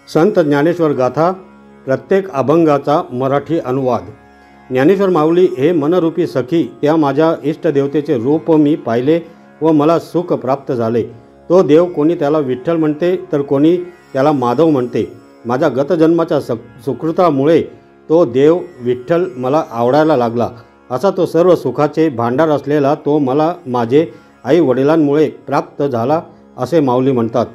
संत ज्ञानेश्वर गाथा प्रत्येक अभंगाचा मराठी अनुवाद। ज्ञानेश्वर माऊली हे मनरूपी सखी त्या माझ्या इष्टदेवतेचे रूप मी पाहिले व मला सुख प्राप्त झाले। तो देव कोणी त्याला विठ्ठल म्हणते तर कोणी त्याला माधव म्हणते। माझ्या गतजन्माच्या सुकृतामुळे तो देव विठ्ठल मला आवडायला लागला। असा तो सर्व सुखाचे भांडार असलेला तो मला माझे आई वडिलांमुळे प्राप्त झाला असे माऊली म्हणतात।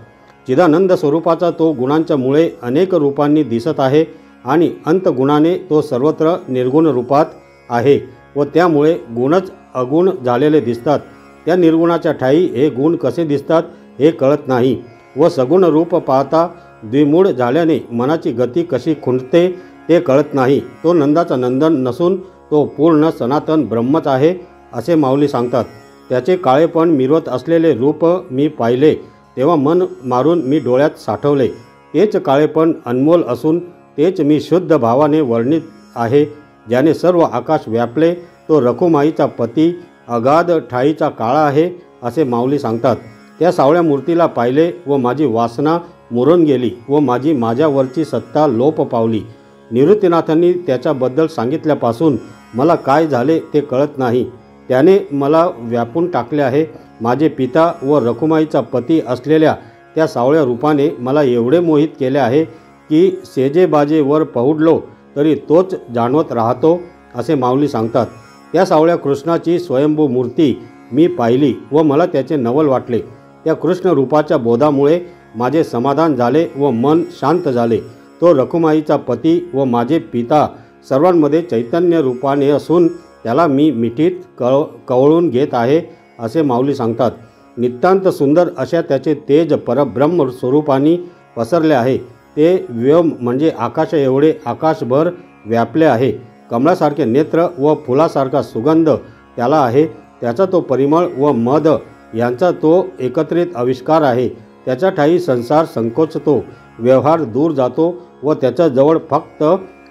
चिदानंद स्वरूपाचा तो गुणांच्या मुळे अनेक रूपांनी दिसत आहे आणि अंतगुणाने तो सर्वत्र निर्गुण रूपात आहे व त्यामुळे गुणच अगुण झालेले दिसतात। त्या निर्गुणाच्या ठाई हे गुण कसे दिसतात हे कळत नाही व सगुण रूप पाहता द्विमूढ झाल्याने मनाची गती कशी खुंटते ते कळत नाही। तो नंदाचा नंदन नसून तो पूर्ण सनातन ब्रह्मच आहे असे माऊली सांगतात। त्याचे काळेपण मिरवत असलेले रूप मी पाहिले तेव्हा मन मारून मी डोळ्यात साठवले। तेच काळेपण अनमोल असून तेच मी शुद्ध भावाने वर्णित आहे। ज्याने सर्व आकाश व्यापले तो रखुमाईचा पती अगाध ठाईचा काळा आहे असे माऊली सांगतात। त्या सावळ्या मूर्तीला पाहिले व माझी वासना मुरून गेली व माझ्यावरची सत्ता लोप पावली। निवृत्तीनाथांनी त्याच्याबद्दल सांगितल्यापासून मला काय झाले ते कळत नाही। त्याने मला व्यापून टाकले आहे। माझे पिता व रखुमाईचा पती असलेल्या त्या सावळ्या रूपाने मला एवढे मोहित केले आहे की सेजेबाजेवर पहुडलो तरी तोच जाणवत राहतो असे माऊली सांगतात। त्या सावळ्या कृष्णाची स्वयंभू मूर्ती मी पाहिली व मला त्याचे नवल वाटले। त्या कृष्ण रूपाच्या बोधामुळे माझे समाधान झाले व मन शांत झाले। तो रखुमाईचा पती व माझे पिता सर्वांमध्ये चैतन्य रूपाने असून त्याला मी मिठीत कवळून घेत आहे असे माऊली सांगतात। नितांत सुंदर अशा त्याचे तेज परब्रह्म स्वरूपाने पसरले आहे। ते व्योम म्हणजे आकाश एवढे आकाशभर व्यापले आहे। कमळासारखे नेत्र व फुलासारखा सुगंध त्याला आहे। त्याचा तो परिमळ व मद यांचा तो एकत्रित आविष्कार आहे। त्याच्या ठाई संसार संकोचतो, व्यवहार दूर जातो व त्याच्याजवळ फक्त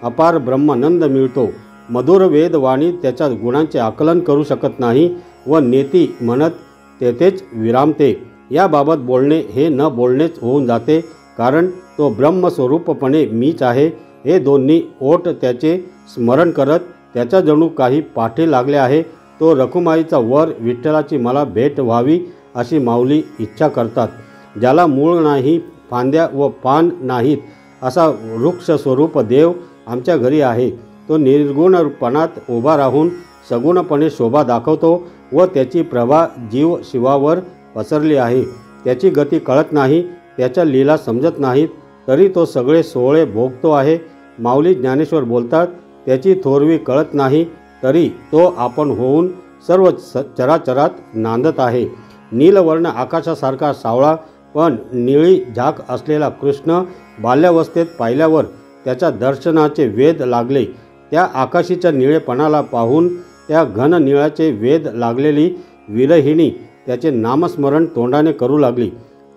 अपार ब्रह्मानंद मिळतो। मधुर वेदवाणी त्याच्या गुणांचे आकलन करू शकत नाही व नेती म्हणत तेथेच विरामते। याबाबत बोलणे हे न बोलणेच होऊन जाते, कारण तो ब्रह्मस्वरूपपणे मीच आहे हे दोन्ही ओठ त्याचे स्मरण करत त्याच्या जणू काही पाठी लागले आहे। तो रखुमाईचा वर विठ्ठलाची मला भेट व्हावी अशी माऊली इच्छा करतात। ज्याला मूळ नाही, फांद्या व पान नाहीत असा वृक्ष स्वरूप देव आमच्या घरी आहे। तो निर्गुणपणात उभा राहून सगुणपणे शोभा दाखवतो व त्याची प्रभा जीव शिवावर पसरली आहे। त्याची गती कळत नाही, त्याच्या लीला समजत नाहीत, तरी तो सगळे सोहळे भोगतो आहे। माऊली ज्ञानेश्वर बोलतात, त्याची थोरवी कळत नाही तरी तो आपण होऊन सर्व चराचरात नांदत आहे। नीलवर्ण आकाशासारखा सावळा पण निळी झाक असलेला कृष्ण बाल्यावस्थेत पाहिल्यावर त्याच्या दर्शनाचे वेध लागले। त्या आकाशीच्या निळेपणाला पाहून त्या घन निळाचे वेध लागलेली विरहिणी त्याचे नामस्मरण तोंडाने करू लागली।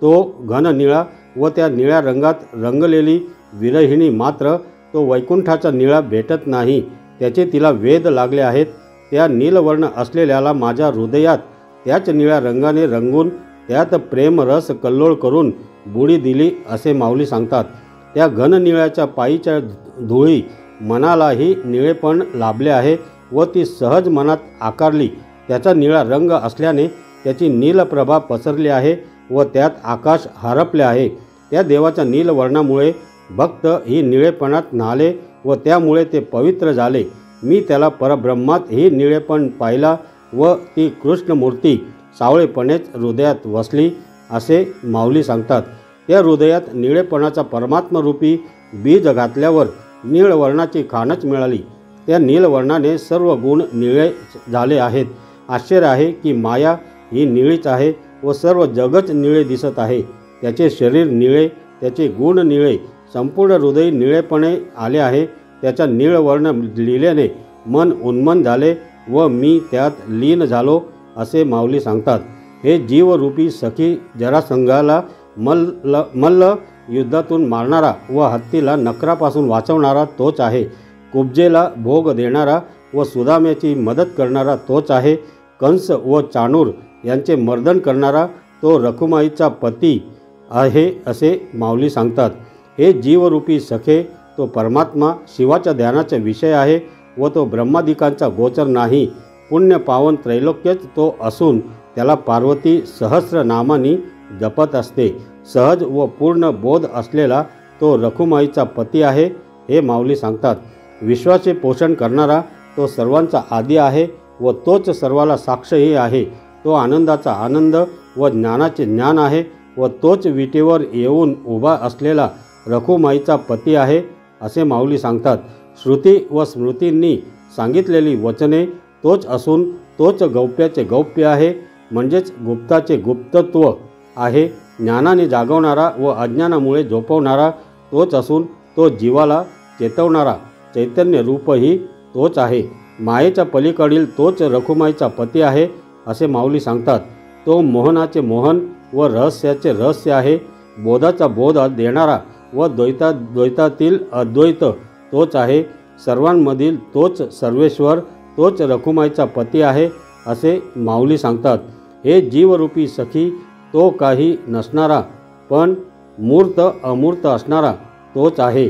तो घन निळा व त्या निळ्या रंगात रंगलेली विरहिणी मात्र तो वैकुंठाचा निळा भेटत नाही, त्याचे तिला वेध लागले आहेत। त्या नीलवर्ण असलेल्याला माझ्या हृदयात त्याच निळ्या रंगाने रंगून त्यात प्रेमरस कल्लोळ करून बुडी दिली असे माऊली सांगतात। त्या घन निळ्याच्या पायीच्या धुळी मनालाही निळेपण लाभले आहे व ती सहज मनात आकारली। त्याचा निळा रंग असल्याने त्याची नीलप्रभा पसरली आहे व त्यात आकाश हरपले आहे। त्या देवाच्या नीलवर्णामुळे भक्त ही निळेपणात न्हाले व त्यामुळे ते पवित्र झाले। मी त्याला परब्रह्मात ही निळेपण पाहिला व ती कृष्णमूर्ती सावळेपणेच हृदयात वसली असे माऊली सांगतात। त्या हृदयात निळेपणाचा परमात्मरूपी बीज घातल्यावर नीळवर्णाची खाणच मिळाली। त्या नीलवर्णाने सर्व गुण निळे झाले आहेत। आश्चर्य आहे की माया ही निळीच आहे व सर्व जगच निळे दिसत आहे। त्याचे शरीर निळे, त्याचे गुण निळे, संपूर्ण हृदय निळेपणे आले आहे। त्याचा निळवर्ण लिहिल्याने मन उन्मन झाले व मी त्यात लीन झालो असे माऊली सांगतात। हे जीवरूपी सखी जरासंधाला मल्ल युद्धातून मारणारा व हत्तीला नखरापासून वाचवणारा तोच आहे। कुब्जेला भोग देणारा व सुदाम्याची मदत करणारा तोच आहे। कंस व चाणूर यांचे मर्दन करणारा तो रखुमाईचा पती आहे असे माऊली सांगतात। हे जीवरूपी सखे तो परमात्मा शिवाच्या ध्यानाचा विषय आहे व तो ब्रह्मादिकांचा गोचर नाही. पुण्य पावन त्रैलोक्यच तो असून त्याला पार्वती सहस्र नामांनी जपत असते. सहज व पूर्ण बोध असलेला तो रखुमाईचा पती आहे हे माऊली सांगतात. विश्वाचे पोषण करणारा तो सर्वांचा आदी आहे व तोच सर्वाला साक्षही आहे. तो आनंदाचा आनंद व ज्ञानाचे ज्ञान आहे व तोच विटेवर येऊन उभा असलेला रखुमाईचा पती आहे असे माऊली सांगतात. श्रुती व स्मृतींनी सांगितलेली वचने तोच असून तोच गौप्याचे गौप्य आहे, म्हणजेच गुप्ताचे गुप्तत्व आहे. ज्ञानाने जागवणारा व अज्ञानामुळे झोपवणारा तोच असून तो जीवाला चेतवणारा चैतन्य रूपही तोच आहे. मायेच्या पलीकडील तोच रखुमाईचा पती आहे असे माऊली सांगतात. तो मोहनाचे मोहन व रहस्याचे रहस्य आहे. बोधाचा बोध देणारा व द्वैतातील अद्वैत तोच आहे. सर्वांमधील तोच सर्वेश्वर तोच रखुमाईचा पती आहे असे माऊली सांगतात. हे जीवरूपी सखी तो काही नसणारा पण मूर्त अमूर्त असणारा तोच आहे.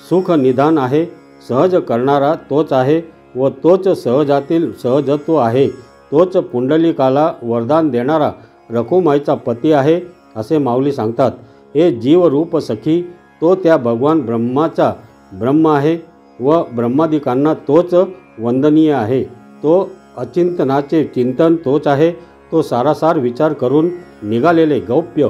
सुख निदान आहे, सहज करणारा तोच आहे व तोच सहजातील सहजत्व आहे. तोच पुंडलिकाला वरदान देणारा रखुमाईचा पती आहे असे माऊली सांगतात. हे जीवरूप सखी तो त्या भगवान ब्रह्माचा ब्रह्म आहे व ब्रह्मादिकांना तोच वंदनीय आहे. तो अचिंतनाचे चिंतन तोच आहे. तो सारासार विचार करून निघालेले गौप्य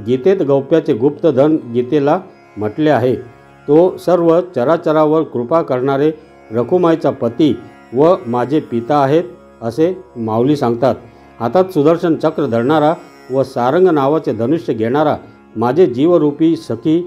गीतेत गौप्याचे गुप्तधन गीतेला म्हटले आहे. तो सर्व चराचरावर कृपा करणारे रखुमाईचा पती व माझे पिता आहेत असे माऊली सांगतात. हातात सुदर्शन चक्र धरणारा व सारंग नावाचे धनुष्य घेणारा माझे जीवरूपी सखी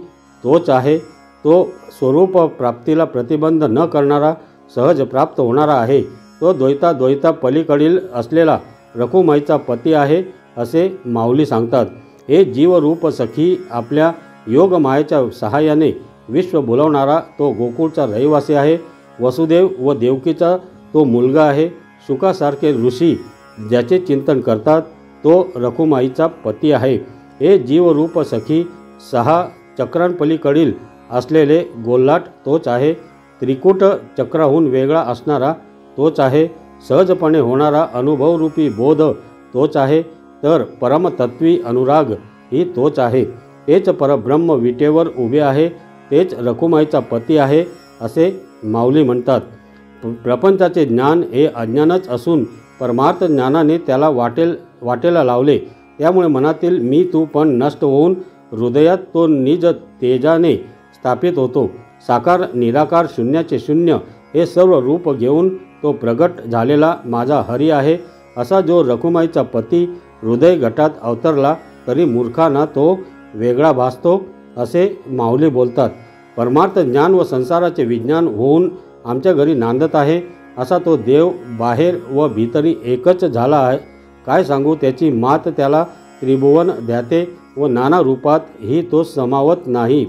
तोच आहे. तो स्वरूप प्राप्तीला प्रतिबंध न करणारा सहज प्राप्त होणारा आहे. तो द्वैता पलीकडील असलेला रखुमाईचा पती आहे असे माऊली सांगतात. हे जीवरूप सखी आपल्या योगमायेच्या सहाय्याने विश्व बोलवणारा तो गोकुळचा रहिवासी आहे. वसुदेव व देवकीचा तो मुलगा आहे. शुकासारखे ऋषी ज्याचे चिंतन करतात तो रखुमाईचा पती आहे. हे जीवरूप सखी 6 चक्रांपलीकडील असलेले गोल्लाट तोच आहे. त्रिकूट चक्राहून वेगळा असणारा तोच आहे. सहजपणे होणारा अनुभवरूपी बोध तोच आहे. तर परमतत्वी अनुराग ही तोच आहे. तेच परब्रह्म विटेवर उभे आहे. तेच रखुमाईचा पती आहे असे माऊली म्हणतात. प्रपंचाचे ज्ञान हे अज्ञानच असून परमार्थ ज्ञानाने त्याला वाटेला लावले. त्यामुळे मनातील मी तू पण नष्ट होऊन हृदयात तो निज तेजाने स्थापित होतो. साकार निराकार शून्याचे शून्य हे सर्व रूप घेऊन तो प्रगट झालेला माझा हरी आहे. असा जो रखुमाईचा पती हृदय घटात अवतरला तरी मूर्खांना तो वेगळा भासतो असे माऊली बोलतात. परमार्थ ज्ञान व संसाराचे विज्ञान होऊन आमच्या घरी नांदत आहे. असा तो देव बाहेर व भीतरी एकच झाला आहे. काय सांगू त्याची मात त्याला त्रिभुवन ध्याते व नाना रूपात ही तो समावत नाही,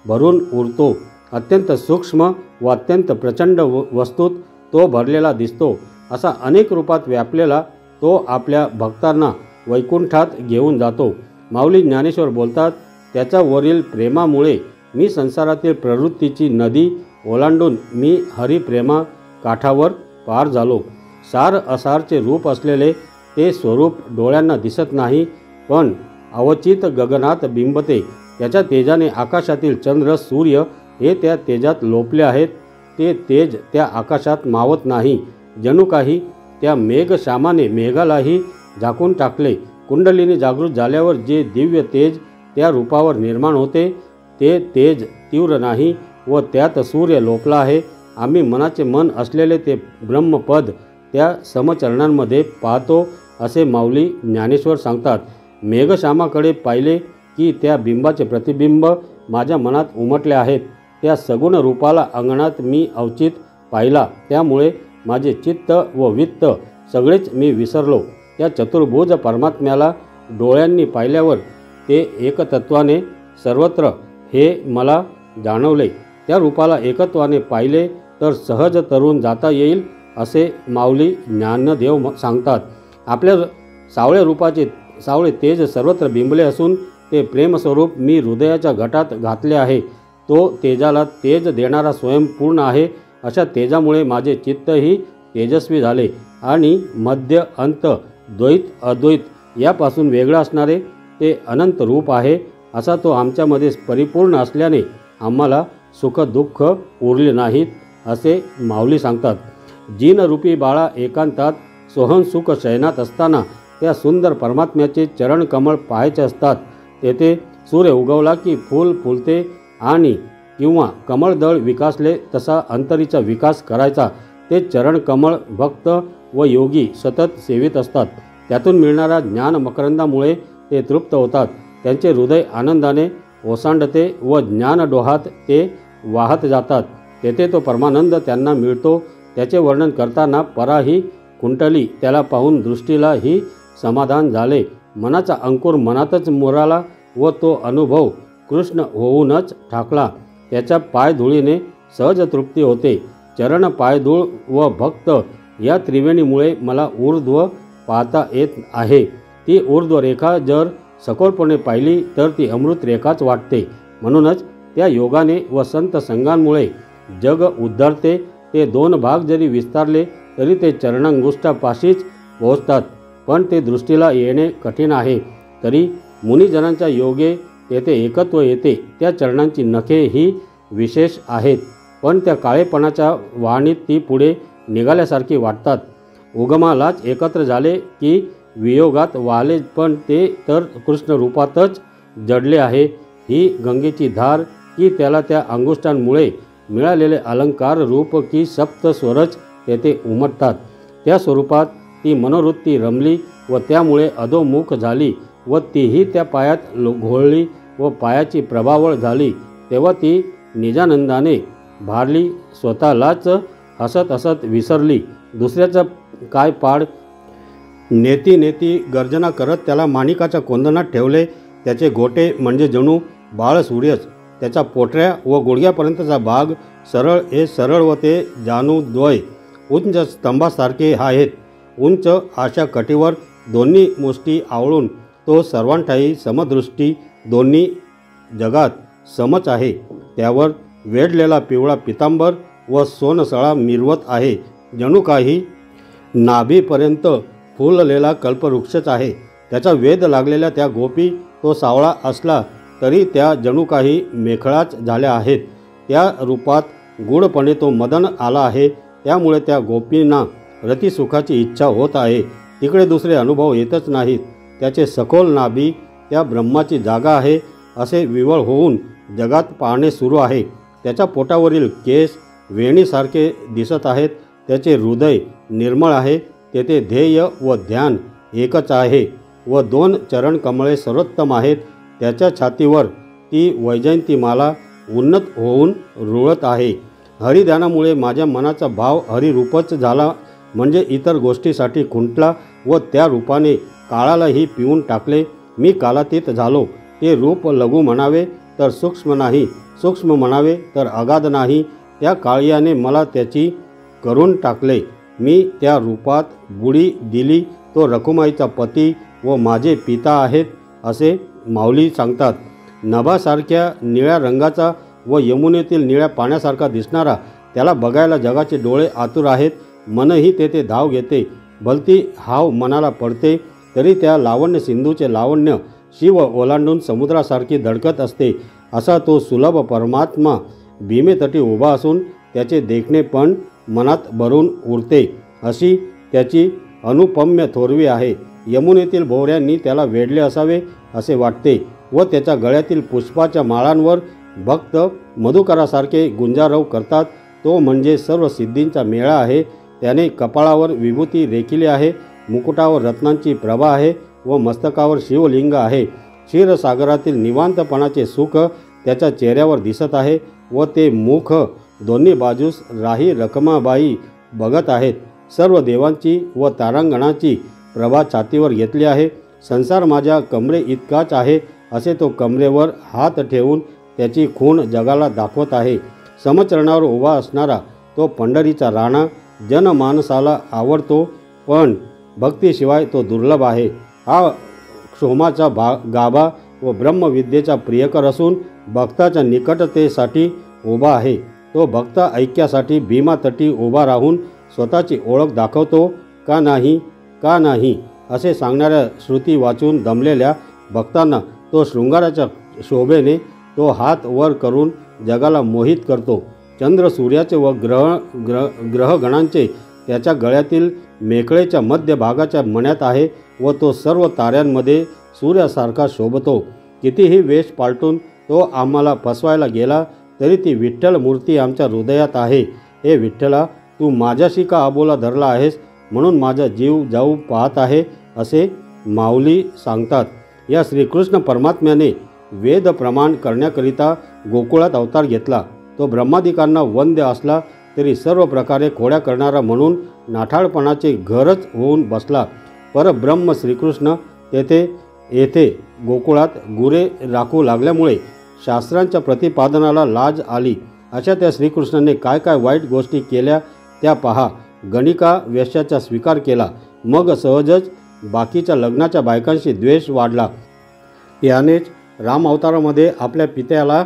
भरून उरतो. अत्यंत सूक्ष्म व अत्यंत प्रचंड वस्तूत तो भरलेला दिसतो. असा अनेक रूपात व्यापलेला तो आपल्या भक्तांना वैकुंठात घेऊन जातो. माऊली ज्ञानेश्वर बोलतात, त्याच्यावरील प्रेमामुळे मी संसारातील प्रवृत्तीची नदी ओलांडून मी हरिप्रेमा काठावर पार झालो. सार असारचे रूप असलेले ते स्वरूप डोळ्यांना दिसत नाही, पण अवचित गगनात बिंबते. त्याच्या तेजाने आकाशातील चंद्र सूर्य हे त्या तेजात लोपले आहेत. ते तेज त्या आकाशात मावत नाही. जणू काही त्या मेघश्यामाने मेघालाही झाकून टाकले. कुंडलीने जागृत झाल्यावर जे दिव्य तेज त्या रूपावर निर्माण होते ते तेज तीव्र नाही व त्यात सूर्य लोपला आहे. आम्ही मनाचे मन असलेले ते ब्रह्मपद त्या समचरणांमध्ये पाहतो असे माऊली ज्ञानेश्वर सांगतात. मेघश्यामाकडे पाहिले की त्या बिंबाचे प्रतिबिंब माझ्या मनात उमटले आहेत. त्या सगुण रूपाला अंगणात मी अवचित पाहिला. त्यामुळे माझे चित्त व वित्त सगळेच मी विसरलो. त्या चतुर्भुज परमात्म्याला डोळ्यांनी पाहिल्यावर ते एकतत्वाने सर्वत्र हे मला जाणवले. त्या रूपाला एकत्वाने पाहिले तर सहज तरून जाता येईल असे माऊली ज्ञानदेव सांगतात. आपल्या सावळे रूपाचे सावळे तेज सर्वत्र बिंबले असून ते प्रेमस्वरूप मी हृदयाच्या घटात घातले आहे. तो तेजाला तेज देणारा स्वयंपूर्ण आहे. अशा तेजामुळे माझे चित्तही तेजस्वी झाले आणि मध्य अंत द्वैत अद्वैत यापासून वेगळं असणारे ते अनंत रूप आहे. असा तो आमच्यामध्ये परिपूर्ण असल्याने आम्हाला सुख दुःख उरले नाहीत असे माऊली सांगतात. जीनरूपी बाळा एकांतात सोहन सुख शयनात असताना त्या सुंदर परमात्म्याचे चरण कमळ पाहायचे असतात. तेथे सूर्य उगवला की फूल फुलते आणि किंवा कमळदळ विकासले तसा अंतरीचा विकास करायचा. ते चरण कमळ भक्त व योगी सतत सेवित असतात. त्यातून मिळणाऱ्या ज्ञान मकरंदामुळे ते तृप्त होतात. त्यांचे हृदय आनंदाने ओसांडते व ज्ञानडोहात ते वाहत जातात. तेथे तो परमानंद त्यांना मिळतो. त्याचे वर्णन करताना पराही कुंटली त्याला पाहून दृष्टीलाही समाधान झाले. मनाचा अंकुर मनातच मुराला व तो अनुभव कृष्ण होऊनच ठाकला. त्याच्या पायधुळीने सहज तृप्ती होते. चरण पायधूळ व भक्त या त्रिवेणीमुळे मला ऊर्ध्व पाहता येत आहे. ती ऊर्ध्व रेखा जर सखोलपणे पाहिली तर ती अमृत रेखाच वाटते. म्हणूनच त्या योगाने व संत संगांमुळे जग उद्धरते. ते 2 भाग जरी विस्तारले तरी ते चरणांगुष्ठापाशीच पोहोचतात. पण ते दृष्टीला येणे कठीण आहे. तरी मुनिजनांच्या योगे तेथे एकत्व येते. त्या चरणांची नखे ही विशेष आहेत. पण त्या काळेपणाच्या वाहणीत ती पुढे निघाल्यासारखी वाटतात. उगमालाच एकत्र झाले की वियोगात वाहले, पण ते तर कृष्ण रूपातच जडले आहे. ही गंगेची धार की त्याला त्या अंगुष्ठांमुळे मिळालेले अलंकार रूप की सप्त स्वरच तेथे उमटतात. त्या स्वरूपात ती मनोवृत्ती रमली व त्यामुळे अधोमुख झाली व तीही त्या पायात घोळली व पायाची प्रभावळ झाली. तेव्हा ती निजानंदाने भारली. स्वतःलाच हसत हसत विसरली. दुसऱ्याचं काय पाड. नेती नेती गर्जना करत त्याला माणिकाच्या कोंदणात ठेवले. त्याचे गोटे म्हणजे जणू बाळ सूर्यच. त्याच्या पोटऱ्या व गुडघ्यापर्यंतचा भाग सरळ हे सरळ व ते जाणूद्वय उंच स्तंभासारखे आहेत. उंच अशा कटीवर दोन्ही मुष्टी आवळून तो सर्वांठाई समदृष्टी दोन्ही जगात समच आहे. त्यावर वेढलेला पिवळा पितांबर व सोनसळा मिरवत आहे. जणू काही नाभीपर्यंत फुललेला कल्पवृक्षच आहे. त्याचा वेध लागलेल्या त्या गोपी तो सावळा असला तरी त्या जणू काही मेखळाच झाल्या आहेत. त्या रूपात गूढपणे तो मदन आला आहे. त्यामुळे त्या गोपींना रतिसुखाची इच्छा होत आहे. तिकडे दुसरे अनुभव येतच नाहीत. त्याचे सखोल नाभी त्या ब्रह्माची जागा आहे असे विवळ होऊन जगात पाहणे सुरू आहे. त्याच्या पोटावरील केस वेणीसारखे दिसत आहेत. त्याचे हृदय निर्मळ आहे. तेथे ध्येय व ध्यान एकच आहे व 2 चरण कमळे सर्वोत्तम आहेत. त्याच्या छातीवर ती वैजयंतीमाला उन्नत होऊन रुळत आहे. हरिध्यानामुळे माझ्या मनाचा भाव हरिरूपच झाला, म्हणजे इतर गोष्टीसाठी खुंटला व त्या रूपाने काळालाही पिऊन टाकले. मी कालातीत झालो. ते रूप लघु म्हणावे तर सूक्ष्म नाही, सूक्ष्म म्हणावे तर अगाध नाही. त्या काळियाने मला त्याची करून टाकले. मी त्या रूपात बुडी दिली. तो रखुमाईचा पती व माझे पिता आहेत असे माऊली सांगतात. नभासारख्या निळ्या रंगाचा व यमुनेतील निळ्या पाण्यासारखा दिसणारा त्याला बघायला जगाचे डोळे आतुर आहेत. मनही तेथे धाव घेते. भलती हाव मनाला पडते तरी त्या लावण्य सिंधूचे लावण्य शिव ओलांडून समुद्रासारखी धडकत असते. असा तो सुलभ परमात्मा भीमेतटी उभा असून त्याचे देखणे पण मनात भरून उरते. अशी त्याची अनुपम्य थोरवी आहे. यमुनेतील भोवऱ्यांनी त्याला वेढले असावे असे वाटते व त्याच्या गळ्यातील पुष्पाच्या माळांवर भक्त मधुकरासारखे गुंजारव करतात. तो म्हणजे सर्व सिद्धींचा मेळा आहे. त्याने कपाळावर विभूती रेखिली आहे. मुकुटावर रत्नांची प्रभा आहे व मस्तकावर शिवलिंग आहे. क्षीरसागरातील निवांतपणाचे सुख त्याच्या चेहऱ्यावर दिसत आहे व ते मुख दोन्ही बाजूस राही रखमाबाई बघत आहेत. सर्व देवांची व तारांगणाची प्रभा छातीवर घेतली आहे. संसार माझ्या कमरे इतकाच आहे असे तो कमरेवर हात ठेवून त्याची खूण जगाला दाखवत आहे. समचरणावर उभा असणारा तो पंढरीचा राणा जनमानसाला आवडतो, पण भक्तीशिवाय तो दुर्लभ आहे. हा क्षोमाचा गाभा व ब्रह्मविद्येचा प्रियकर असून भक्ताच्या निकटतेसाठी उभा आहे। तो भक्त ऐक्यासाठी भीमातटी उभा राहून स्वतःची ओळख दाखवतो का नाही का नाही असे सांगणाऱ्या श्रुती वाचून दमलेल्या भक्तांना तो शृंगाराच्या शोभेने तो हात वर करून जगाला मोहित करतो। चंद्र सूर्याचे व ग्रहगणांचे त्याच्या गळ्यातील मेकळेच्या मध्यभागाच्या मण्यात आहे व तो सर्व ताऱ्यांमध्ये सूर्यासारखा शोभतो। कितीही वेश पालटून तो आम्हाला फसवायला गेला तरी ती विठ्ठल मूर्ती आमच्या हृदयात आहे। हे विठ्ठला, तू माझ्याशी का अबोला धरला आहेस म्हणून माझा जीव जाऊ पाहत आहे असे माऊली सांगतात। या श्रीकृष्ण परमात्म्याने वेद प्रमाण करण्याकरिता गोकुळात अवतार घेतला। तो ब्रह्मादिकांना वंद्य असला तरी सर्व प्रकारे खोड्या करणारा म्हणून नाठाळपणाचे घरच होऊन बसला। परब्रह्म श्रीकृष्ण येथे गोकुळात गुरे राखू लागल्यामुळे शास्त्रांच्या प्रतिपादनाला लाज आली। अशा त्या श्रीकृष्णाने काय काय वाईट गोष्टी केल्या त्या पहा। गणिका वेश्याचा स्वीकार केला, मग सहजच बाकीच्या लग्नाच्या बायकांशी द्वेष वाढला। यानेच राम अवतारामध्ये आपल्या पित्याला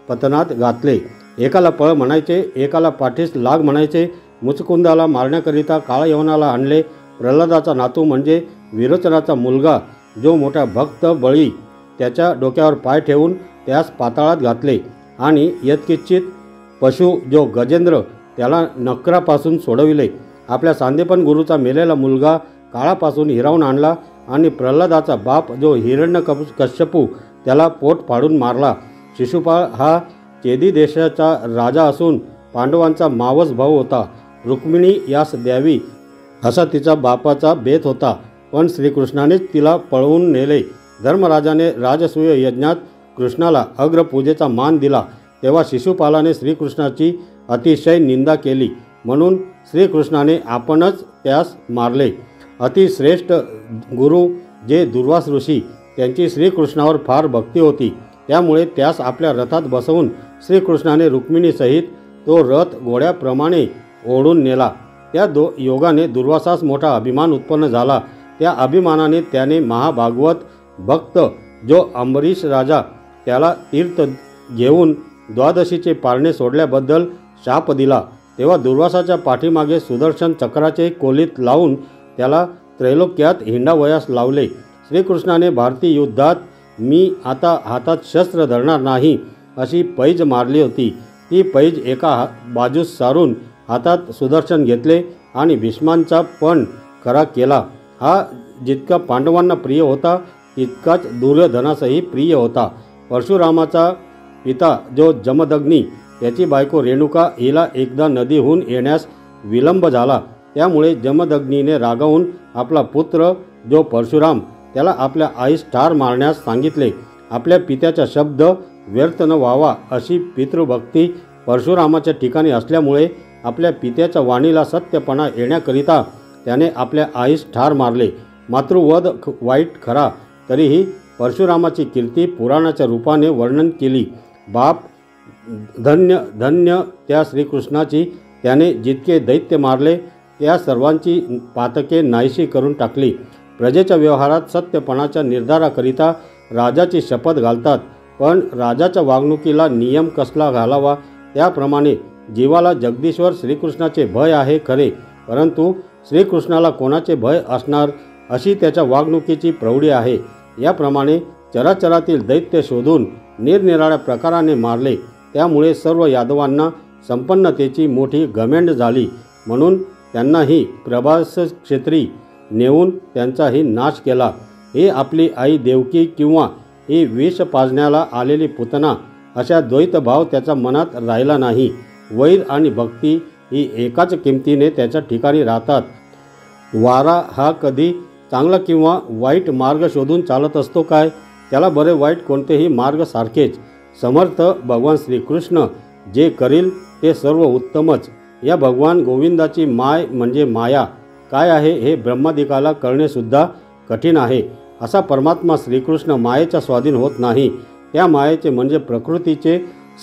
पतनात घातले। एकाला पळ म्हणायचे, एकाला पाठीस लाग म्हणायचे। मुचकुंदाला मारण्याकरिता काळयवनाला आणले। प्रल्हादाचा नातू म्हणजे विरोचनाचा मुलगा जो मोठा भक्त बळी त्याच्या डोक्यावर पाय ठेवून त्यास पाताळात घातले आणि यत्किंचित पशु जो गजेंद्र त्याला नक्रापासून सोडविले। आपल्या सांदेपण गुरुचा मेलेला मुलगा काळापासून हिरावून आणला आणि प्रल्हादाचा बाप जो हिरण्यकश्यपू त्याला पोट फाडून मारला। शिशुपाळ हा चेदी देशाचा राजा असून पांडवांचा मावस भाऊ होता। रुक्मिणी यास द्यावी असा तिचा बापाचा बेत होता, पण श्रीकृष्णानेच तिला पळवून नेले। धर्मराजाने राजसूय यज्ञात कृष्णाला अग्रपूजेचा मान दिला तेव्हा शिशुपालाने श्रीकृष्णाची अतिशय निंदा केली, म्हणून श्रीकृष्णाने आपणच त्यास मारले। अतिश्रेष्ठ गुरु जे दुर्वास ऋषी त्यांची श्रीकृष्णावर फार भक्ती होती, त्यामुळे त्यास आपल्या रथात बसवून श्रीकृष्णाने रुक्मिणीसहित तो रथ घोड्याप्रमाणे ओढून नेला। त्या योगाने दुर्वासास मोठा अभिमान उत्पन्न झाला। त्या अभिमानाने त्याने महाभागवत भक्त जो अंबरीश राजा त्याला तीर्थ घेऊन द्वादशीचे पारणे सोडल्याबद्दल शाप दिला। तेव्हा दुर्वासाच्या पाठीमागे सुदर्शन चक्राचे कोलीत लावून त्याला त्रैलोक्यात हिंडावयास लावले। श्रीकृष्णाने भारतीय युद्धात मी आता हातात शस्त्र धरणार नाही अशी पैज मारली होती। ती पैज एका बाजूस सारून हातात सुदर्शन घेतले आणि भीष्मांचा पण खरा केला। हा जितका पांडवांना प्रिय होता तितकाच दुर्योधनासही प्रिय होता। परशुरामाचा पिता जो जमदग्नी त्याची बायको रेणुका हिला एकदा नदीहून येण्यास विलंब झाला, त्यामुळे जमदग्नीने रागावून आपला पुत्र जो परशुराम त्याला आपल्या आईस ठार मारण्यास सांगितले। आपल्या पित्याचा शब्द व्यर्थ न व्हावा अशी पितृभक्ती परशुरामाच्या ठिकाणी असल्यामुळे आपल्या पित्याच्या वाणीला सत्यपणा येण्याकरिता त्याने आपल्या आईस ठार मारले। मातृवध वाईट खरा, तरीही परशुरामाची कीर्ती पुराणाच्या रूपाने वर्णन केली। बाप धन्य धन्य त्या श्रीकृष्णाची, त्याने जितके दैत्य मारले त्या सर्वांची पातके नाहीशी करून टाकली। प्रजेच्या व्यवहारात सत्यपणाच्या निर्धाराकरिता राजाची शपथ घालतात, पण राजाच्या वागणुकीला नियम कसला घालावा त्याप्रमाणे जीवाला जगदीश्वर श्रीकृष्णाचे भय आहे खरे, परंतु श्रीकृष्णाला कोणाचे भय असणार अशी त्याच्या वागणुकीची प्रौढी आहे। याप्रमाणे चराचरातील दैत्य शोधून निरनिराळ्या प्रकाराने मारले, त्यामुळे सर्व यादवांना संपन्नतेची मोठी घमेंड झाली, म्हणून त्यांनाही प्रभास क्षेत्री नेऊन त्यांचाही नाश केला। ही आपली आई देवकी किंवा ही विष पाजण्याला आलेली पुतना अशा द्वैतभाव त्याच्या मनात राहिला नाही। वैर आणि भक्ती ही एकाच किमतीने त्याच्या ठिकाणी राहतात। वारा हा कधी चांगला किंवा वाईट मार्ग शोधून चालत असतो काय? त्याला बरे वाईट कोणतेही मार्ग सारखेच। समर्थ भगवान श्रीकृष्ण जे करील ते सर्व उत्तमच। या भगवान गोविंदाची माय म्हणजे माया काय आहे हे ब्रह्मादिकाला कळणेसुद्धा कठीण आहे। असा परमात्मा श्रीकृष्ण मायेच्या स्वाधीन होत नाही। त्या मायेचे म्हणजे प्रकृतीचे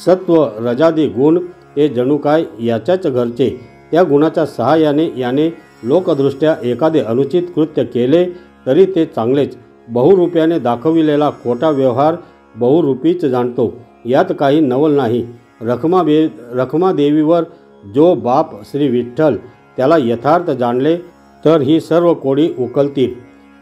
सत्व रजादी गुण ते जणू काय याच्याच घरचे। त्या गुणाच्या सहाय्याने याने लोकदृष्ट्या एखादे अनुचित कृत्य केले तरी ते चांगलेच, बहुरूप्याने दाखविलेला खोटा व्यवहार बहुरूपीच जाणतो, यात काही नवल नाही. रखमादेवीवर जो बाप श्री विठ्ठल त्याला यथार्थ जाणले तर ही सर्व कोडी उकलतील.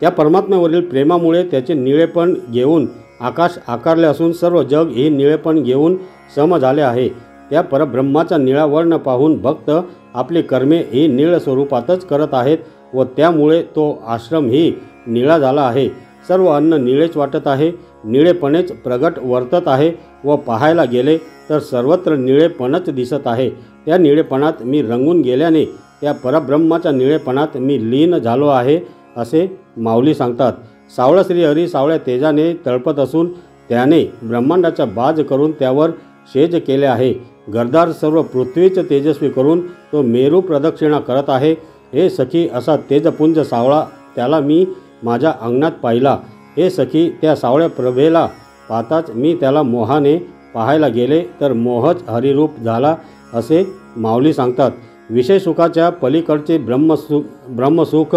त्या परमात्म्यावरील प्रेमामुळे त्याचे निळेपण घेऊन आकाश आकारले असून सर्व जग हे निळेपण घेऊन सम झाले आहे. त्या परब्रह्माचा निळा वर्ण पाहून भक्त आपली कर्मे ही निळ स्वरूपातच करत आहेत व त्यामुळे तो आश्रम ही निळा झाला आहे. सर्व अन्न निळेच वाटत आहे, निळेपणेच प्रगट वर्तत आहे व पाहायला गेले तर सर्वत्र निळेपणच दिसत आहे. त्या निळेपणात मी रंगून गेल्याने त्या परब्रह्माच्या निळेपणात मी लीन झालो आहे असे माऊली सांगतात. सावळा श्रीहरी सावळ्या तेजाने तळपत असून त्याने ब्रह्मांडाचा बाज करून त्यावर शेज केले आहे. गरदार सर्व पृथ्वीच तेजस्वी करून तो मेरू प्रदक्षिणा करत आहे. हे सखी असा तेजपुंज सावळा त्याला मी माझ्या अंगणात पाहिला. हे सखी त्या सावळ्या प्रभेला पाहताच मी त्याला मोहाने पाहायला गेले तर मोहच हरिरूप झाला असे माऊली सांगतात. विषय सुखाच्या पलीकडचे ब्रह्मसुख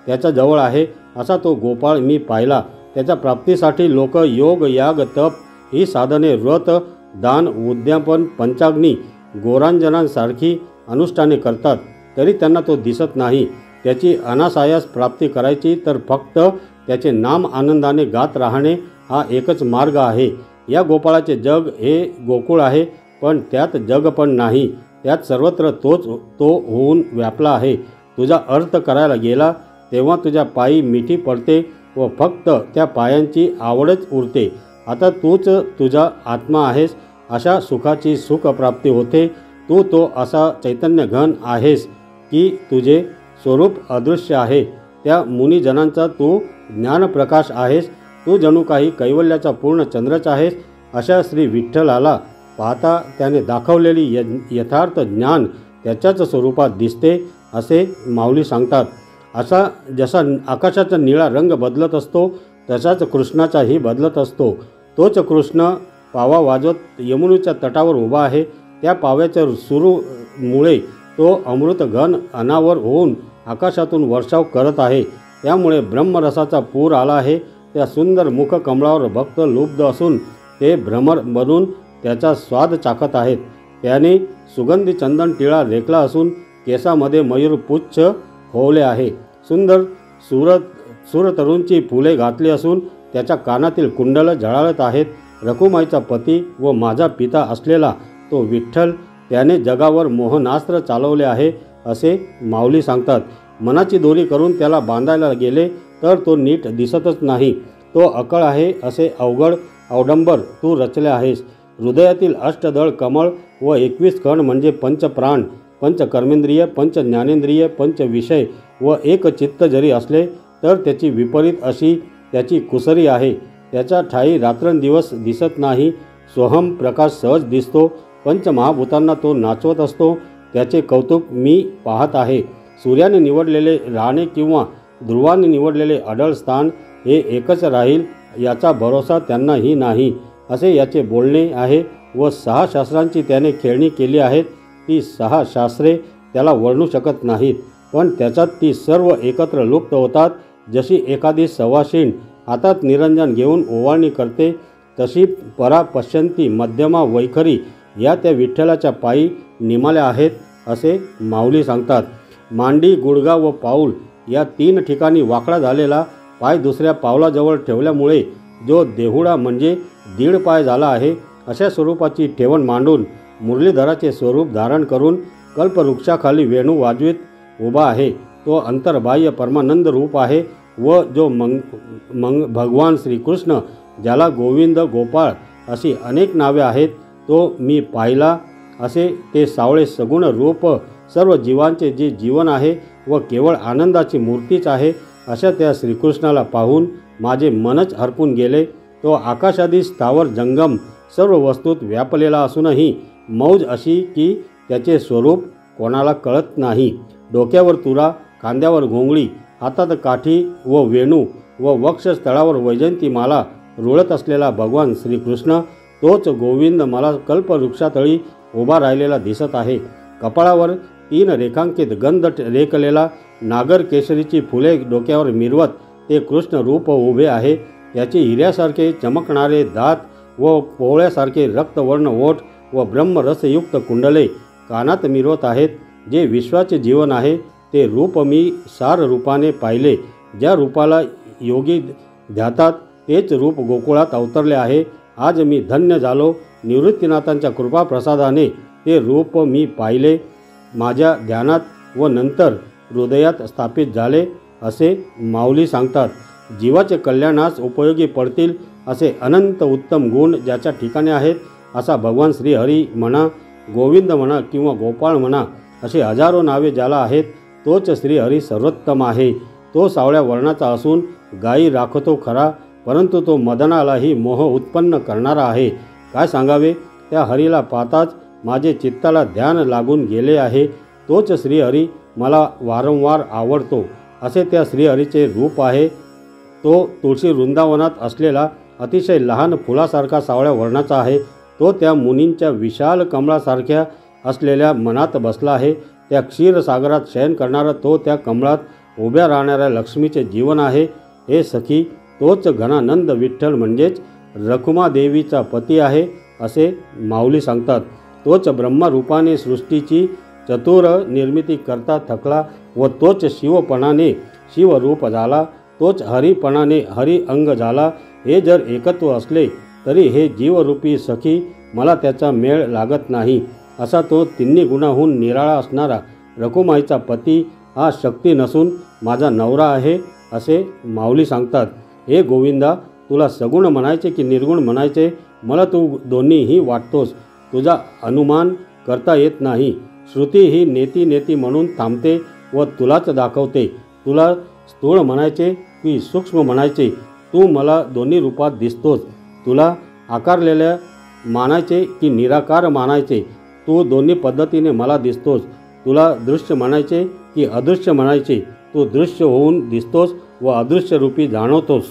त्याच्या जवळ आहे असा तो गोपाळ मी पाहिला. त्याच्या प्राप्तीसाठी लोक योग याग तप ही साधने व्रत दान उद्यापन पंचाग्नी गोरांजनांसारखी अनुष्ठाने करतात तरी त्यांना तो दिसत नाही. त्याची अनासायास प्राप्ती करायची तर फक्त त्याचे नाम आनंदाने गात राहणे हा एकच मार्ग आहे. या गोपाळाचे जग हे गोकुळ आहे, पण त्यात जग पण नाही. त्यात सर्वत्र तो होऊन व्यापला आहे. तुझा अर्थ करायला गेला तेव्हा तुझ्या पायी मिठी पडते व फक्त त्या पायांची आवडच उरते. आता तूच तुझा आत्मा आहेस अशा सुखाची सुखप्राप्ती होते. तू तो असा चैतन्य घन आहेस की तुझे स्वरूप अदृश्य आहे. त्या मुनिजनांचा तू ज्ञानप्रकाश आहेस. तू जणू काही कैवल्याचा पूर्ण चंद्रच आहेस. अशा श्री विठ्ठलाला पाहता त्याने दाखवलेली यथार्थ ज्ञान त्याच्याच स्वरूपात दिसते असे माऊली सांगतात. असा जसा आकाशाचा निळा रंग बदलत असतो तसाच कृष्णाचाही बदलत असतो. तोच कृष्ण पावा वाजवत यमुनेच्या तटावर उभा आहे. त्या पाव्याच्या सुरूमुळे तो अमृत घन अनावर होऊन आकाशातून वर्षाव करत आहे. त्यामुळे ब्रह्मरसाचा पूर आला आहे. त्या सुंदर मुख कमळावर भक्त लुब्ध असून ते भ्रमर बनून त्याचा स्वाद चाखत आहेत. त्याने सुगंधी चंदन टिळा रेखला असून केसामध्ये मयूरपुच्छ होवले आहे. सुंदर सुरतरूंची फुले घातली असून त्याच्या कानातील कुंडल झळाळत आहेत. रखुमाईचा पती व माझा पिता असलेला तो विठ्ठल त्याने जगावर मोहनास्त्र चालवले आहे असे माऊली सांगतात. मनाची दोरी करून त्याला बांधायला गेले तर तो नीट दिसतच नाही. तो अकळ आहे असे अवघड अवडंबर तू रचले आहेस. हृदयातील अष्टदळ कमळ व 21 कण म्हणजे पंचप्राण पंचकर्मेंद्रिय पंचज्ञानेंद्रिय पंचविषय व एक चित्त जरी असले तर त्याची विपरीत अशी त्याची कुसरी आहे. त्याच्या ठाई रात्रंदिवस दिसत नाही. सोहम प्रकाश सहज दिसतो. पंचमहाभूतांना तो नाचवत असतो. त्याचे कौतुक मी पाहत आहे. सूर्याने निवडलेले राहणे किंवा ध्रुवाने निवडलेले अढळ स्थान हे एकच राहील याचा भरोसा त्यांनाही नाही असे याचे बोलणे आहे. व 6 शास्त्रांची त्याने खेळणी केली आहेत. ती 6 शास्त्रे त्याला वर्णू शकत नाहीत, पण त्याच्यात ती सर्व एकत्र लुप्त होतात. जशी एखादी सवाशीण हातात निरंजन घेऊन ओवाळणी करते तशी परा पश्यंती मध्यमा वैखरी या त्या विठ्ठलाच्या पायी निमाल्या आहेत असे माऊली सांगतात. मांडी गुडगा व पाऊल या 3 ठिकाणी वाकडा झालेला पाय दुसऱ्या पावलाजवळ ठेवल्यामुळे जो देहुडा म्हणजे 1.5 पाय झाला आहे अशा स्वरूपाची ठेवण मांडून मुरलीधराचे स्वरूप धारण करून कल्पवृक्षाखाली वेणू वाजवीत उभा आहे. तो अंतर्बाह्य परमानंद रूप आहे व जो भगवान श्रीकृष्ण ज्याला गोविंद गोपाळ अशी अनेक नावे आहेत तो मी पाहिला असे ते सावळे सगुण रूप सर्व जीवांचे जे जीवन आहे व केवळ आनंदाची मूर्तीच आहे अशा त्या श्रीकृष्णाला पाहून माझे मनच हरपून गेले. तो आकाशादी स्थावर जंगम सर्व वस्तूत व्यापलेला असूनही मौज अशी की त्याचे स्वरूप कोणाला कळत नाही. डोक्यावर तुरा, खांद्यावर घोंगडी, हातात काठी व वेणू व वक्षस्थळावर वैजयंतीमाला रुळत असलेला भगवान श्रीकृष्ण तोच गोविंद मला कल्पवृक्षातळी उभा राहिलेला दिसत आहे. कपाळावर 3 रेखांकित गंध रेखलेला नागर केशरीची फुले डोक्यावर मिरवत ते कृष्ण रूप उभे आहे। त्याचे हिऱ्यासारखे चमकणारे दात व पोवळ्यासारखे रक्तवर्ण ओठ व ब्रह्मरसयुक्त कुंडले कानात मिरवत आहेत। जे विश्वाचे जीवन आहे ते रूप मी सार रूपाने पाहिले। ज्या रूपाला योगी ध्यातात तेच रूप गोकुळात अवतरले आहे। आज मी धन्य झालो। निवृत्तीनाथांच्या कृपाप्रसादाने ते रूप मी पाहिले, माझ्या ध्यानात व नंतर हृदयात स्थापित झाले असे माऊली सांगतात। जीवाचे कल्याणास उपयोगी पडतील असे अनंत उत्तम गुण ज्याच्या ठिकाणी आहेत, असा भगवान श्रीहरी म्हणा, गोविंद म्हणा किंवा गोपाळ म्हणा, असे हजारो नावे ज्याला आहेत, तोच श्रीहरी सर्वोत्तम आहे। तो सावळ्या वर्णाचा असून गायी राखतो खरा, परंतु तो मदनालाही मोह उत्पन्न करणारा आहे। काय सांगावे, त्या हरीला पाहताच माझे चित्ताला ध्यान लागून गेले आहे। तोच श्रीहरी मला वारंवार आवडतो असे त्या श्रीहरीचे रूप आहे। तो तुळशी वृंदावनात असलेला अतिशय लहान फुलासारखा सावळ्या वर्णाचा आहे। तो त्या मुनींच्या विशाल कमळासारख्या असलेल्या मनात बसला आहे। त्या क्षीरसागरात शयन करणारा तो त्या कमळात उभ्या राहणाऱ्या लक्ष्मीचे जीवन आहे। हे सखी, तोच घनानंद विठ्ठल म्हणजेच रखुमादेवीचा पती आहे असे माऊली सांगतात। तोच ब्रह्मरूपाने सृष्टीची चतुर निर्मिती करता थकला व तोच शिवपणाने शिवरूप झाला। तोच हरिपणाने हरि अंग झाला। हे जर एकत्व असले तरी हे जीवरूपी सखी मला त्याचा मेळ लागत नाही। असा तो तिन्ही गुणाहून निराळा असणारा रखुमाईचा पती हा शक्ती नसून माझा नवरा आहे असे माऊली सांगतात। हे गोविंदा, तुला सगुण म्हणायचे की निर्गुण म्हणायचे, मला तू दोन्हीही वाटतोस। तुझा अनुमान करता येत नाही। श्रुती ही नेती नेती म्हणून थांबते व तुलाच दाखवते। तुला स्थूळ म्हणायचे की सूक्ष्म म्हणायचे, तू मला दोन्ही रूपात दिसतोस। तुला आकारलेल्या मानायचे की निराकार मानायचे, तू दोन्ही पद्धतीने मला दिसतोस। तुला दृश्य म्हणायचे की अदृश्य म्हणायचे, तू दृश्य होऊन दिसतोस व अदृश्य रूपी जाणवतोस।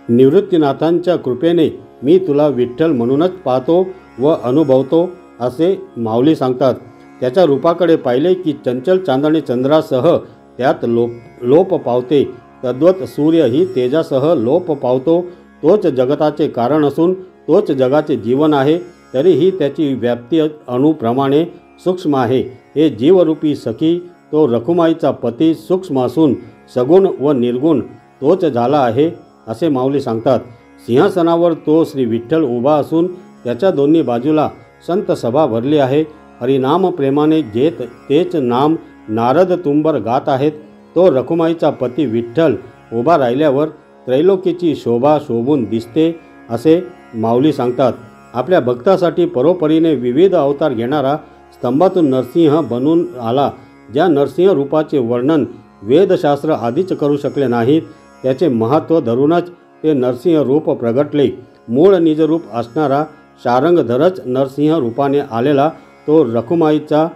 निवृत्तीनाथांच्या कृपेने मी तुला विठ्ठल म्हणूनच पाहतो व अनुभवतो असे माऊली सांगतात। त्याच्या रूपाकडे पाहिले की चंचल चांदणे चंद्रासह त्यात लोप पावते, तद्वत सूर्य ही तेजासह लोप पावतो। तोच जगताचे कारण असून तोच जगाचे जीवन आहे, तरीही त्याची व्याप्ती अणुप्रमाणे सूक्ष्म आहे। हे जीवरूपी सखी, तो रखुमाईचा पती सूक्ष्म असून सगुण व निर्गुण तोच झाला आहे असे माऊली सांगतात। सिंहासनावर तो श्री विठ्ठल उभा असून त्याच्या दोन्ही बाजूला संत सभा भरली आहे। हरिनाम प्रेमाने घेत तेच नाम नारद तुंबर गात आहेत। तो रखुमाईचा पती विठ्ठल उभा राहिल्यावर त्रैलोकीची शोभा शोभून दिसते असे माऊली सांगतात। आपल्या भक्तासाठी परोपरीने विविध अवतार घेणारा स्तंभातून नरसिंह बनून आला। ज्या नरसिंह रूपाचे वर्णन वेदशास्त्र आधीच करू शकले नाहीत, त्याचे महत्त्व धरूनच ते नरसिंह रूप प्रगटले। मूळ निजरूप असणारा शारंगधरच नरसिंह रूपाने आलेला तो रखुमाईचा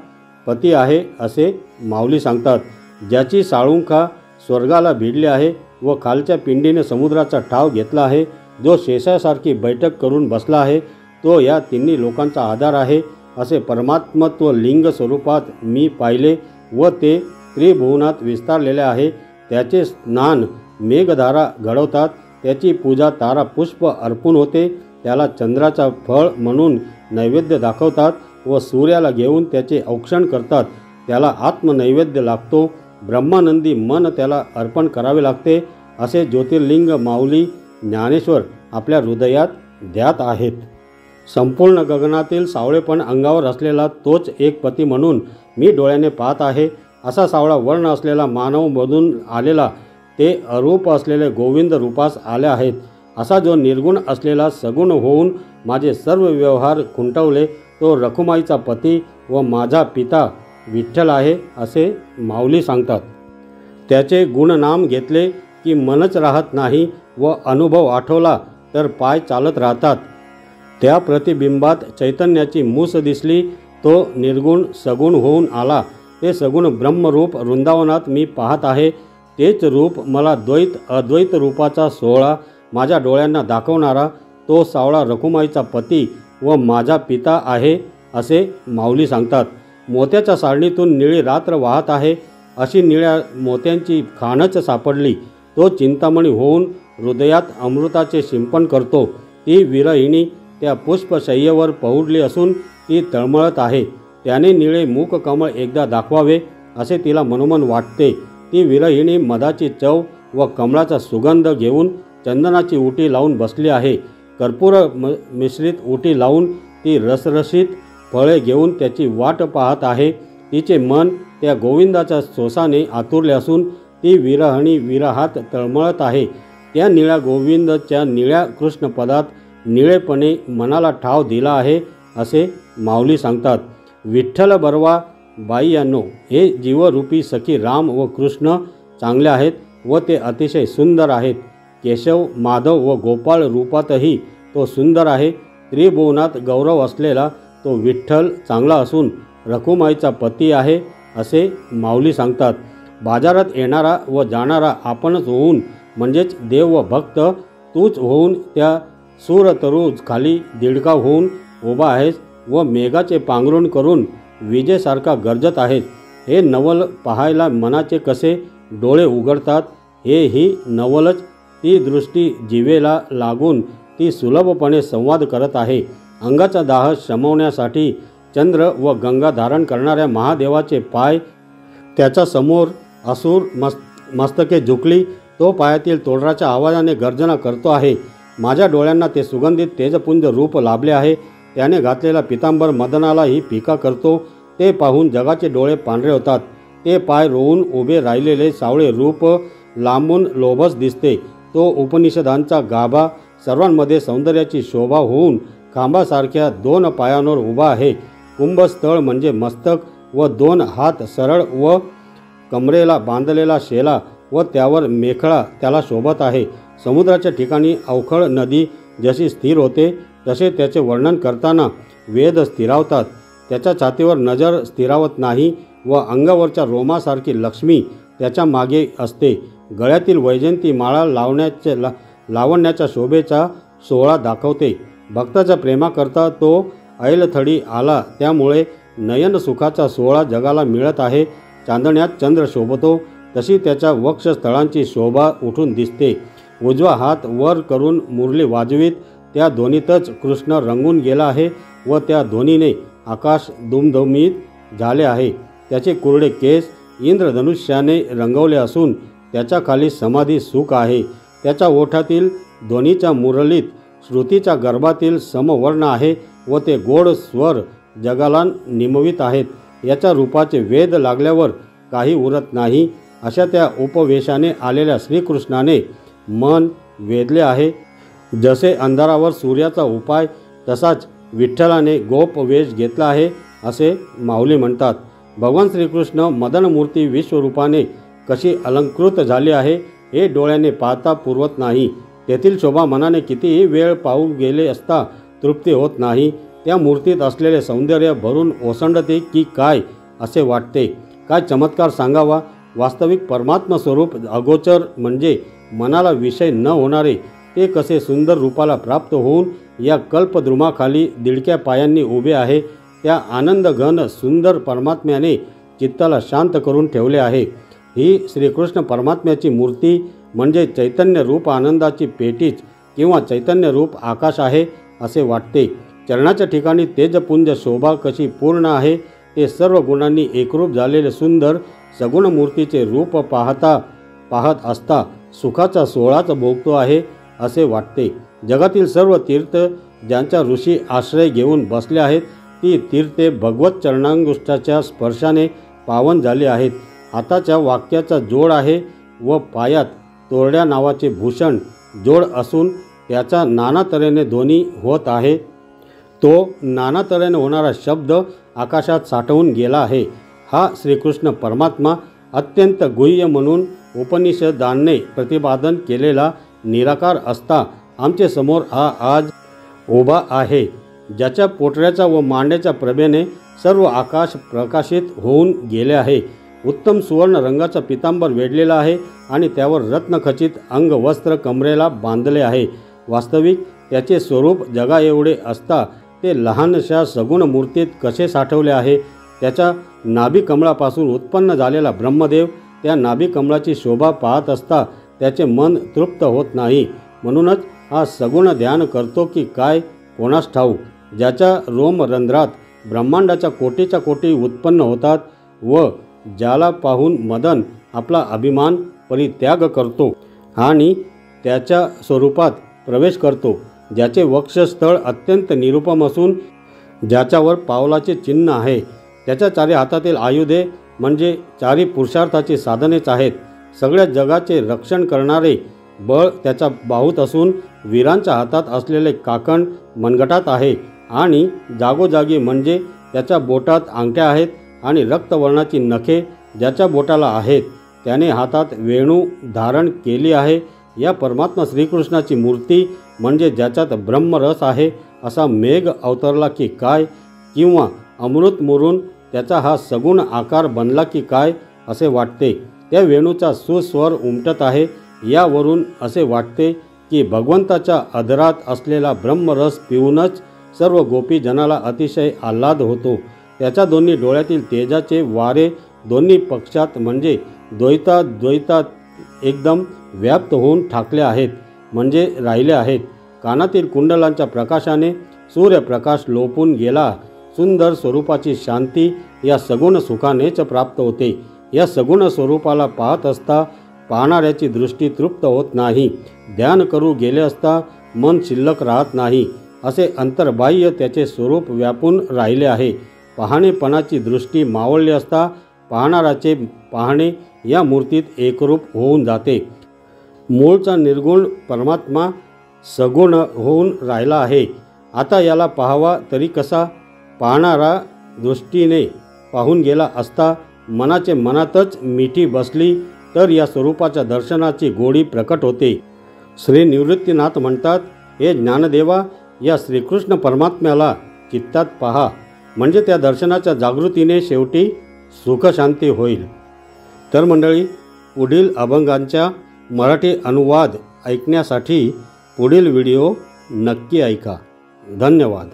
पती आहे असे माऊली सांगतात। ज्याची साळुंखा स्वर्गाला भिडली आहे व खालच्या पिंडीने समुद्राचा ठाव घेतला आहे, जो शेषासारखी बैठक करून बसला आहे, तो या तिन्ही लोकांचा आधार आहे असे परमात्मत्व लिंग स्वरूपात मी पाहिले व ते त्रिभुवनात विस्तारलेले आहे। त्याचे स्नान मेघधारा घडवतात, त्याची पूजा तारा पुष्प अर्पून होते, त्याला चंद्राचा फळ म्हणून नैवेद्य दाखवतात व सूर्याला घेऊन त्याचे औक्षण करतात, त्याला आत्मनैवेद्य लागतो, ब्रह्मानंदी मन त्याला अर्पण करावे लागते असे ज्योतिर्लिंग माऊली ज्ञानेश्वर आपल्या हृदयात ध्यात आहेत। संपूर्ण गगनातील सावळेपण अंगावर असलेला तोच एक पती म्हणून मी डोळ्याने पाहत आहे। असा सावळा वर्ण असलेला मानव मधून आलेला ते अरूप असलेले गोविंद रूपास आले आहेत। असा जो निर्गुण असलेला सगुण होऊन माझे सर्व व्यवहार खुंटवले, तो रखुमाईचा पती व माझा पिता विठ्ठल आहे असे माऊली सांगतात। त्याचे गुणनाम घेतले की मनच राहत नाही व अनुभव आठवला तर पाय चालत राहतात। त्या प्रतिबिंबात चैतन्याची मूस दिसली, तो निर्गुण सगुण होऊन आला। ते सगुण ब्रह्मरूप वृंदावनात मी पाहत आहे। तेच रूप मला द्वैत अद्वैत रूपाचा सोहळा माझ्या डोळ्यांना दाखवणारा तो सावळा रखुमाईचा पती व माझा पिता आहे असे माऊली सांगतात। मोत्याच्या सारणीतून निळी रात्र वाहत आहे, अशी निळ्या मोत्यांची खाणच सापडली। तो चिंतामणी होऊन हृदयात अमृताचे शिंपण करतो। ती विरहिणी त्या पुष्पशय्येवर पहुडली असून ती तळमळत आहे। त्याने निळे मूक कमळ एकदा दाखवावे असे तिला मनोमन वाटते। ती विरहिणी मधाची चव व कमळाचा सुगंध घेऊन चंदनाची उटी लावून बसली आहे। कर्पूर मिश्रित उटी लावून ती रसरशीत फळे घेऊन त्याची वाट पाहत आहे। तिचे मन त्या गोविंदाच्या सोसाने आतुरले असून ती विरहिणी विरहात तळमळत आहे। त्या निळ्या गोविंदच्या निळ्या कृष्णपदात निळेपणे मनाला ठाव दिला आहे असे माऊली सांगतात। विठ्ठल बर्वा बाई यांनो, हे जीवरूपी सखी राम व कृष्ण चांगले आहेत व ते अतिशय सुंदर आहेत। केशव, माधव व गोपाळ रूपातही तो सुंदर आहे। त्रिभुवनात गौरव असलेला तो विठ्ठल चांगला असून रखुमाईचा पती आहे असे माऊली सांगतात। बाजारात येणारा व जाणारा आपणच होऊन म्हणजेच देव व भक्त तूच होऊन त्या सूरतरुज खाली दिडका होऊन उभा आहेस व मेघाचे पांघरुण करून विजेसारखा गरजत आहेस। हे नवल पाहायला मनाचे कसे डोळे उघडतात। हे ही नवलच ती दृष्टी जिवेला लागून ती सुलभपणे संवाद करत आहे। अंगाचा दाह शमवण्यासाठी चंद्र व गंगा धारण करणाऱ्या महादेवाचे पाय त्याच्या समोर असुर मस्तके झुकली तो पायातील तोडराच्या आवाजाने गर्जना करतो आहे। माझ्या डोळ्यांना ते सुगंधित तेजपुंज रूप लाभले आहे। त्याने घातलेला पितांबर मदनालाही पिका करतो। ते पाहून जगाचे डोळे पांढरे होतात। ते पाय रोवून उभे राहिलेले सावळे रूप लांबून लोभस दिसते। तो उपनिषदांचा गाभा सर्वांमध्ये सौंदर्याची शोभा होऊन खांबासारख्या दोन पायांवर उभा आहे। कुंभस्थळ म्हणजे मस्तक व दोन हात सरळ व कमरेला बांधलेला शेला व त्यावर मेखळा त्याला शोभत आहे। समुद्राच्या ठिकाणी अवखळ नदी जशी स्थिर होते तसे त्याचे वर्णन करताना वेद स्थिरावतात। त्याच्या छातीवर नजर स्थिरावत नाही व अंगावरच्या रोमासारखी लक्ष्मी त्याच्या मागे असते। गळ्यातील वैजयंती माळा लावण्याच्या शोभेचा सोहळा दाखवते। भक्ताच्या प्रेमाकरता तो ऐलथडी आला त्यामुळे नयन सुखाचा सोहळा जगाला मिळत आहे। चांदण्यात चंद्र शोभतो तशी त्याच्या वक्षस्थळांची शोभा उठून दिसते। उजवा हात वर करून मुरली वाजवीत त्या ध्वनीतच कृष्ण रंगून गेला आहे व त्या ध्वनीने आकाश दुमदुमीत झाले आहे। त्याचे कुरडे केस इंद्रधनुष्याने रंगवले असून त्याच्या खाली समाधी सुख आहे। त्याच्या ओठातील ध्वनीच्या मुरलीत श्रुतीच्या गर्भातील समवर्ण आहे व ते गोड स्वर जगाला निमवित आहेत। याच्या रूपाचे वेध लागल्यावर काही उरत नाही अशा त्या उपवेशाने आलेल्या श्रीकृष्णाने मन वेधले आहे। जसे अंधारावर सूर्याचा उपाय तसाच विठ्ठलाने गोपवेश घेतला आहे असे माऊली म्हणतात। भगवान श्रीकृष्ण मदनमूर्ती विश्वरूपाने कशी अलंकृत झाली आहे हे डोळ्याने पाहता पुरवत नाही। तेथील शोभा मनाने कितीही वेळ पाहू गेले असता तृप्ती होत नाही। त्या मूर्तीत असलेले सौंदर्य भरून ओसंडते की काय असे वाटते। काय चमत्कार सांगावा। वास्तविक परमात्मा स्वरूप अगोचर म्हणजे मनाला विषय न होणारे ते कसे सुंदर रूपाला प्राप्त होऊन या कल्पद्रुमाखाली दिडक्या पायांनी उभे आहे। त्या आनंद घन सुंदर परमात्म्याने चित्ताला शांत करून ठेवले आहे। ही श्रीकृष्ण परमात्म्याची मूर्ती म्हणजे चैतन्य रूप आनंदाची पेटीच किंवा चैतन्य रूप आकाश आहे असे वाटते। चरणाच्या ठिकाणी तेजपुंज शोभा कशी पूर्ण आहे। ते सर्व गुणांनी एकरूप झालेले सुंदर सगुण मूर्तीचे रूप पाहत असता सुखाचा सोहळाच भोगतो आहे असे वाटते। जगातील सर्व तीर्थ ज्यांच्या ऋषी आश्रय घेऊन बसले आहेत ती तीर्थे भगवत चरणांगुष्ठाच्या स्पर्शाने पावन झाली आहेत। हाताच्या वाक्याचा जोड आहे व पायात तोरड्या नावाचे भूषण जोड असून त्याचा नाना तऱ्हेने ध्वनी होत आहे। तो नाना तऱ्हेने होणारा शब्द आकाशात साठवून गेला आहे। हा श्रीकृष्ण परमात्मा अत्यंत गुह्य म्हणून उपनिषदांनी प्रतिपादन केलेला निराकार असता आमचे समोर हा आज उभा आहे। ज्याच्या पोटऱ्याचा व मांड्याच्या प्रभेने सर्व आकाश प्रकाशित होऊन गेले आहे। उत्तम सुवर्ण रंगाचा पितांबर वेढलेला आहे आणि त्यावर रत्नखचित अंगवस्त्र कमरेला बांधले आहे। वास्तविक त्याचे स्वरूप जगा एवढे असता ते लहानशा सगुण मूर्तीत कसे साठवले आहे। त्याच्या नाभी कमळापासून उत्पन्न झालेला ब्रह्मदेव त्या नाभी कमळाची शोभा पाहत असता त्याचे मन तृप्त होत नाही. म्हणूनच हा सगुण ध्यान करतो की काय कोणास ठाऊक. ज्याच्या रोमरंध्रात ब्रह्मांडाच्या कोटीच्या कोटी उत्पन्न होतात व ज्याला पाहून मदन आपला अभिमान परित्याग करतो आणि त्याच्या स्वरूपात प्रवेश करतो. ज्याचे वक्षस्थळ अत्यंत निरुपम असून ज्याच्यावर पावलाचे चिन्ह आहे. त्याच्या चारी हातातील आयुधे म्हणजे चारी पुरुषार्थाची साधनेच आहेत. सगळ्या जगाचे रक्षण करणारे बळ त्याच्या बाहूत असून वीरांच्या हातात असलेले काकण मनगटात आहे आणि जागोजागी म्हणजे त्याच्या बोटात अंगठ्या आहेत आणि रक्तवर्णाची नखे ज्याच्या बोटाला आहेत. त्याने हातात वेणू धारण केली आहे. या परमात्मा श्रीकृष्णाची मूर्ती म्हणजे ज्याच्यात ब्रह्मरस आहे असा मेघ अवतरला की काय, किंवा अमृत मुरून त्याचा हा सगुण आकार बनला की काय असे वाटते. त्या वेणूचा सुस्वर उमटत आहे. यावरून असे वाटते की भगवंताच्या अधरात असलेला ब्रह्मरस पिऊनच सर्व गोपीजनाला अतिशय आल्हाद होतो. त्याच्या दोन्ही डोळ्यातील तेजाचे वारे दोन्ही पक्षात म्हणजे द्वैतात एकदम व्याप्त होऊन ठाकले आहेत म्हणजे राहिले आहेत. कानातील कुंडलांच्या प्रकाशाने सूर्यप्रकाश लोपून गेला. सुंदर स्वरूपाची शांती या सगुण सुखानेच प्राप्त होते. या सगुण स्वरूपाला पाहत असता पाहणाऱ्याची दृष्टी तृप्त होत नाही. ध्यान करू गेले असता मन शिल्लक राहत नाही. असे अंतर्बाह्य त्याचे स्वरूप व्यापून राहिले आहे. पाहणेपणाची दृष्टी मावळली असता पाहणाराचे पाहणे या मूर्तीत एकरूप होऊन जाते. मूळचा निर्गुण परमात्मा सगुण होऊन राहिला आहे. आता याला पाहावा तरी कसा. पाहणारा दृष्टीने पाहून गेला असता मनाचे मनातच मिठी बसली तर या स्वरूपाच्या दर्शनाची गोडी प्रकट होते. श्री निवृत्तीनाथ म्हणतात, हे ज्ञानदेवा, या श्रीकृष्ण परमात्म्याला चित्तात पहा म्हणजे त्या दर्शनाच्या जागृतीने शेवटी सुखशांती होईल. तर मंडळी, पुढील अभंगांच्या मराठी अनुवाद ऐकण्यासाठी पुढील व्हिडिओ नक्की ऐका. धन्यवाद.